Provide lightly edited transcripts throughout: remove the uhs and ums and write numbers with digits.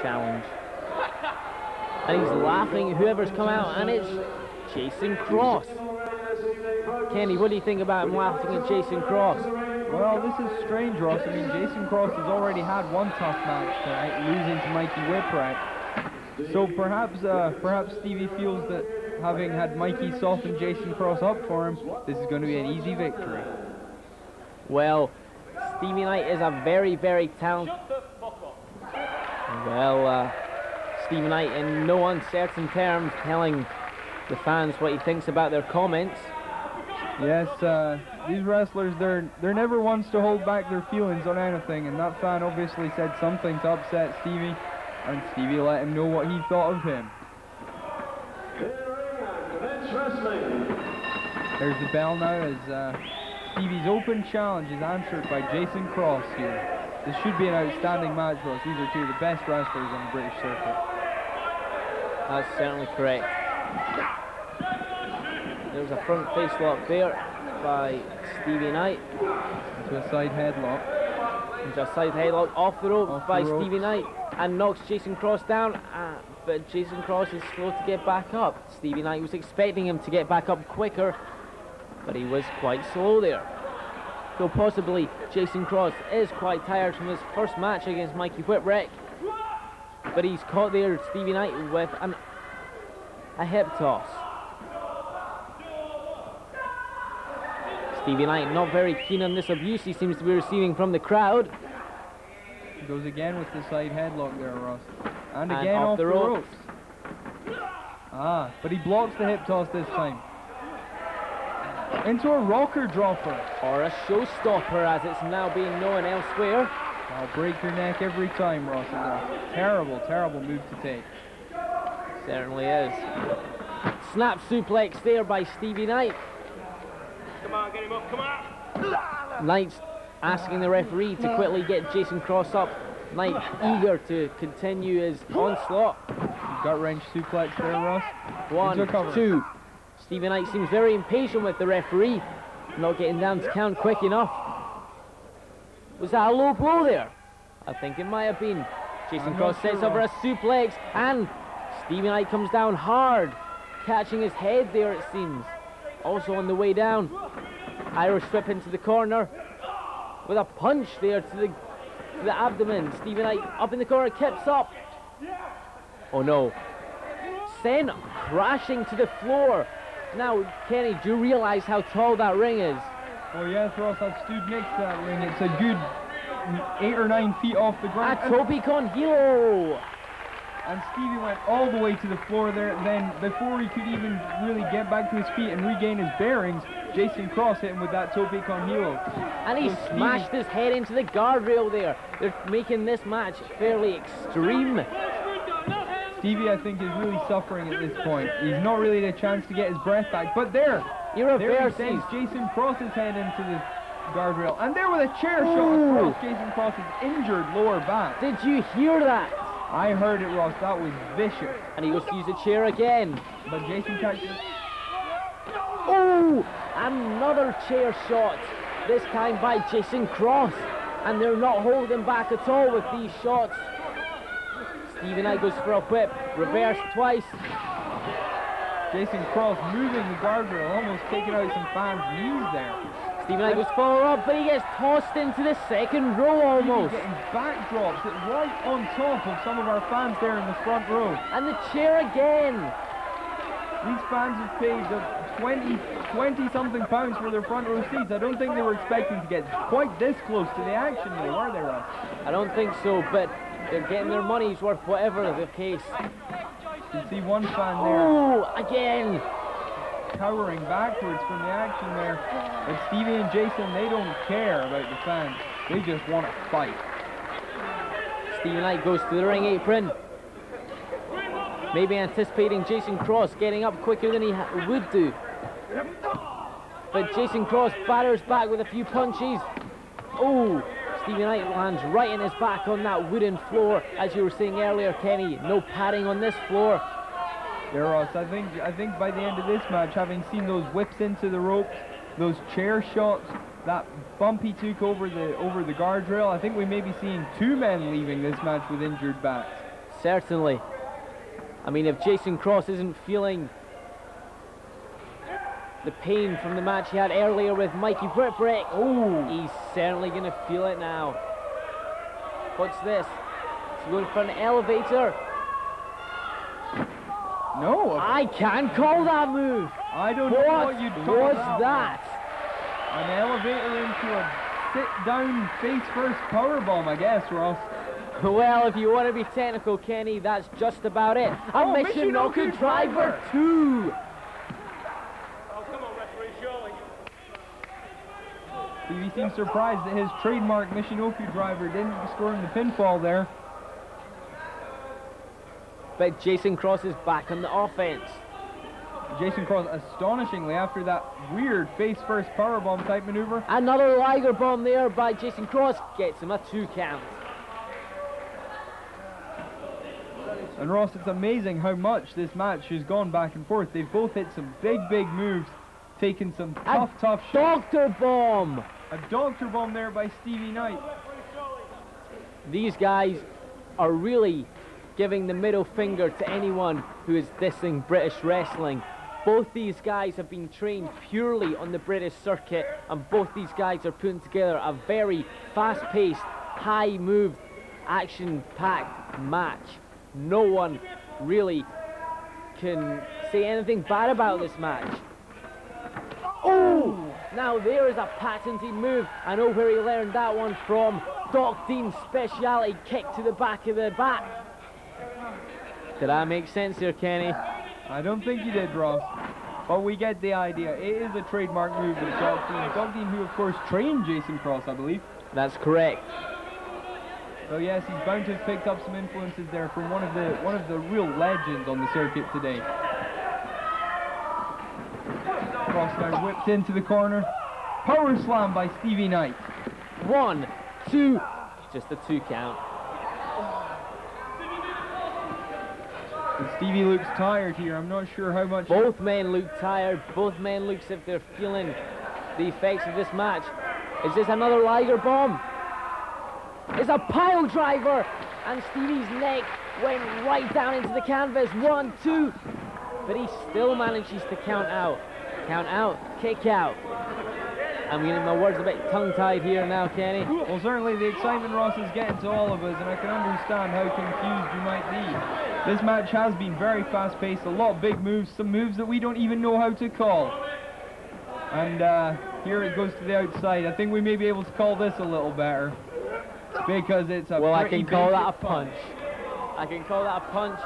challenge. And he's laughing at whoever's come out, and it's Jason Cross. Kenny, what do you think about him laughing at Jason Cross? Well, this is strange, Ross. I mean, Jason Cross has already had one tough match tonight, losing to Mikey Whipwreck. So perhaps Stevie feels that having had Mikey soften Jason Cross up for him, this is going to be an easy victory. Well, Stevie Knight is a very, very talented... Well, Stevie Knight in no uncertain terms telling the fans what he thinks about their comments. Yes, these wrestlers, they're never ones to hold back their feelings on anything, and that fan obviously said something to upset Stevie, and Stevie let him know what he thought of him. There's the bell now as Stevie's open challenge is answered by Jason Cross here. This should be an outstanding match for us. These are two of the best wrestlers on the British circuit. That's certainly correct. There's a front face lock there by Stevie Knight. Into a side headlock. Into a side headlock off the ropes by Stevie Knight and knocks Jason Cross down. But Jason Cross is slow to get back up. Stevie Knight was expecting him to get back up quicker, but he was quite slow there. So possibly Jason Cross is quite tired from his first match against Mikey Whipwreck. But he's caught there Stevie Knight with a hip toss. Stevie Knight not very keen on this abuse he seems to be receiving from the crowd. He goes again with the side headlock there, Ross. And again off the ropes. But he blocks the hip toss this time. Into a rocker dropper. Or a showstopper, as it's now being known elsewhere. I'll break your neck every time, Ross. It's a terrible, terrible move to take. Certainly is. Snap suplex there by Stevie Knight. Come on, get him up, come on! Knight's asking the referee to quickly get Jason Cross up. Knight eager to continue his onslaught. Gut wrench suplex there, Ross. 1, 2. Stevie Knight seems very impatient with the referee, not getting down to count quick enough. Was that a low blow there? I think it might have been. Jason Cross sets over a suplex, and Stevie Knight comes down hard, catching his head there, it seems. Also on the way down, Irish whip into the corner with a punch there to the abdomen. Stevie Knight up in the corner, kips up. Oh no. Sent crashing to the floor. Now, Kenny, do you realize how tall that ring is? Oh yes, Ross, I've stood next to that ring. It's a good 8 or 9 feet off the ground. A tope con hilo. And Stevie went all the way to the floor there. Then, before he could even really get back to his feet and regain his bearings, Jason Cross hit him with that tope con hilo. And he smashed his head into the guardrail there. They're making this match fairly extreme. Stevie, I think, is really suffering at this point. He's not really had a chance to get his breath back. But there he sends Jason Cross's head into the guardrail. And there with a chair shot across Jason Cross's injured lower back. Did you hear that? I heard it, Ross. That was vicious. And he goes to use the chair again. But Jason catches it. Oh! Another chair shot. This time by Jason Cross. And they're not holding back at all with these shots. Stevie Knight goes for a whip. Reverse twice. Jason Cross moving the guardrail, almost taking out some fans' knees there. Stevie Knight goes follow up, but he gets tossed into the second row almost. Getting backdrops right on top of some of our fans there in the front row. And the chair again. These fans have paid 20-something pounds for their front row seats. I don't think they were expecting to get quite this close to the action, though, were they, Ross? I don't think so, but they're getting their money's worth, whatever the case. You can see one fan there. Oh, again. Cowering backwards from the action there. But Stevie and Jason, they don't care about the fans. They just want to fight. Stevie Knight goes to the ring apron. Maybe anticipating Jason Cross getting up quicker than he would do. But Jason Cross batters back with a few punches. Oh, Stevie Knight lands right in his back on that wooden floor. As you were saying earlier, Kenny, no padding on this floor. Yeah, Ross, I think by the end of this match, having seen those whips into the ropes, those chair shots, that bump he took over the guardrail, I think we may be seeing 2 men leaving this match with injured backs. Certainly. I mean, if Jason Cross isn't feeling the pain from the match he had earlier with Mikey Whipwreck, oh, he's certainly going to feel it now. What's this? He's going for an elevator. No. I can't call that move. I don't know what you'd call was that. An elevator into a sit-down face-first powerbomb, I guess, Ross. Well, if you want to be technical, Kenny, that's just about it. A Michinoku driver 2. Oh, come on, referee, surely. Stevie seems surprised that his trademark Michinoku driver didn't score him the pinfall there. But Jason Cross is back on the offense. Jason Cross, astonishingly, after that weird face-first powerbomb type maneuver. Another Liger bomb there by Jason Cross gets him a 2 count. And Ross, it's amazing how much this match has gone back and forth. They've both hit some big moves, taken some tough shots. Doctor bomb! A doctor bomb there by Stevie Knight. These guys are really giving the middle finger to anyone who is dissing British wrestling. Both these guys have been trained purely on the British circuit, and both these guys are putting together a very fast-paced, high-moved, action-packed match. No one really can say anything bad about this match. Oh! Now there is a patented move. I know where he learned that one from. Doc Dean's speciality kick to the back of the back. Did that make sense here, Kenny? I don't think you did, Ross. But we get the idea. It is a trademark move of Doc Dean. Doc Dean, who of course trained Jason Cross, I believe. That's correct. So yes, he's bound to have picked up some influences there from one of the real legends on the circuit today. Cross now whipped into the corner. Power slam by Stevie Knight. 1, 2, just a 2 count. And Stevie looks tired here. I'm not sure how much. Both men look tired. Both men look as if they're feeling the effects of this match. Is this another Liger bomb? It's a pile driver, and Stevie's neck went right down into the canvas. 1, 2, but he still manages to count out. Count out, kick out. I'm getting my words a bit tongue-tied here now, Kenny. Well, certainly the excitement, Ross, is getting to all of us, and I can understand how confused you might be. This match has been very fast-paced, a lot of big moves, some moves that we don't even know how to call. And here it goes to the outside. I think we may be able to call this a little better, because it's a well, I can call that a punch. I can call that a punch.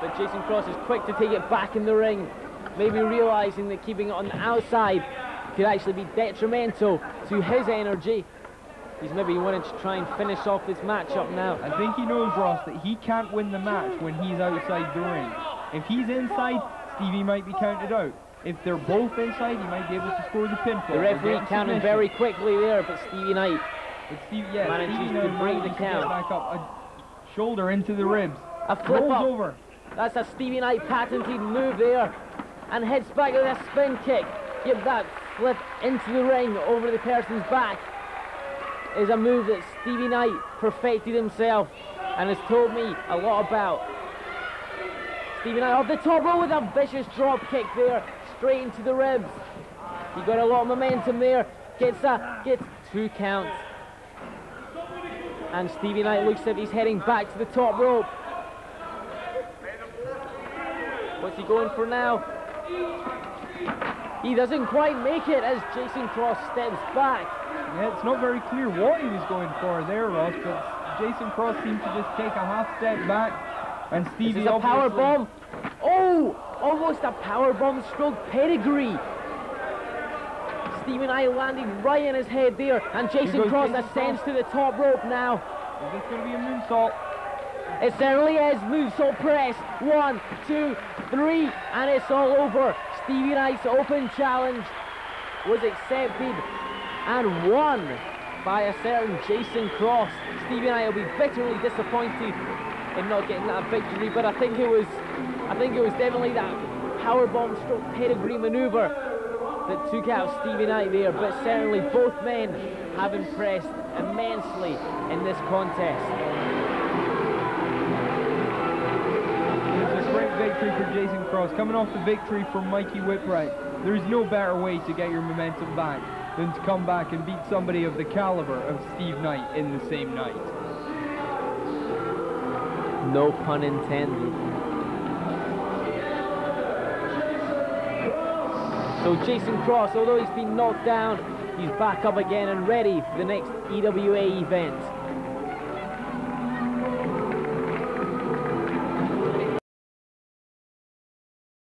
But Jason Cross is quick to take it back in the ring, maybe realizing that keeping it on the outside could actually be detrimental to his energy. He's maybe wanting to try and finish off this matchup now. I think he knows, Ross, that he can't win the match when he's outside the ring. If he's inside, Stevie might be counted out. If they're both inside, he might be able to score the pinfall. The referee counted very quickly there, but Stevie Knight manages to break the count. Back up, a shoulder into the ribs. A flip up. Over. That's a Stevie Knight patented move there, and heads back with a spin kick. Give that flip into the ring over the person's back is a move that Stevie Knight perfected himself and has told me a lot about. Stevie Knight off the top rope with a vicious drop kick there, straight into the ribs. He got a lot of momentum there. Gets 2 counts. And Stevie Knight looks as if he's heading back to the top rope. What's he going for now? He doesn't quite make it as Jason Cross steps back. Yeah, it's not very clear what he was going for there, Ross, but Jason Cross seemed to just take a half step back, and Stevie This is a power bomb. Oh, almost a power bomb stroke pedigree. Stevie Knight landing right in his head there, and Jason Cross ascends to the top rope now. Is this going to be a moonsault? It certainly is. Moonsault press. 1, 2, 3, and it's all over. Stevie Knight's open challenge was accepted and won by a certain Jason Cross. Stevie Knight will be bitterly disappointed in not getting that victory, but I think it was definitely that powerbomb stroke pedigree maneuver that took out Stevie Knight there. But certainly both men have impressed immensely in this contest. victory for Jason Cross. Coming off the victory from Mikey Whipwreck, there is no better way to get your momentum back than to come back and beat somebody of the caliber of Steve Knight in the same night. No pun intended. So Jason Cross, although he's been knocked down, he's back up again and ready for the next EWA event.